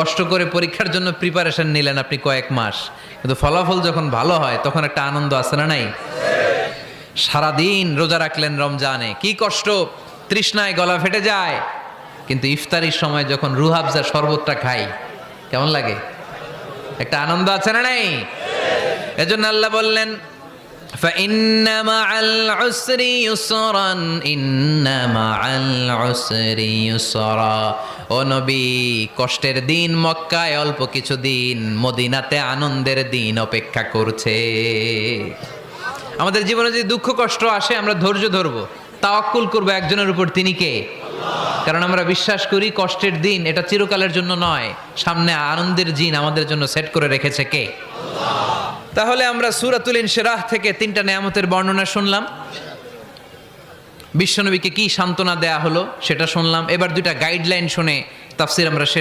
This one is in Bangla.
কষ্ট করে পরীক্ষার জন্য প্রিপারেশন নিলেন আপনি কয়েক মাস, কিন্তু ফলাফল যখন ভালো হয় তখন একটা আনন্দ আছে না নাই? সারাদিন রোজা রাখলেন রমজানে, কি কষ্ট, তৃষ্ণায় গলা ফেটে যায়, কিন্তু ইফতারির সময় যখন রুহ আফজা শরবতটা খাই কেমন লাগে? একটা আনন্দ আছে না নাই? এজন্য আল্লাহ বললেন فإن مع العسر يسرا إن مع العسر يسرا। ও নবী, কষ্টের দিন মক্কায় অল্প কিছু দিন, মদিনাতে আনন্দের দিন অপেক্ষা করছে। আমাদের জীবনে যদি দুঃখ কষ্ট আসে আমরা ধৈর্য ধরবো, তাওয়াক্কুল করবো একজনের উপর, তিনি কে? কারণ আমরা বিশ্বাস করি কষ্টের দিন এটা চিরকালের জন্য নয়, সামনে আনন্দের দিন আমাদের জন্য সেট করে রেখেছে কে? তাহলে আমরা সূরাতুল ইনশিরাহ থেকে 3টা নেয়ামতের বর্ণনা শুনলাম, বিশ্বনবীকে কি সান্ত্বনা দেয়া হলো সেটা শুনলাম। এবার 2টা গাইডলাইন শুনে তাফসীর আমরা শেষ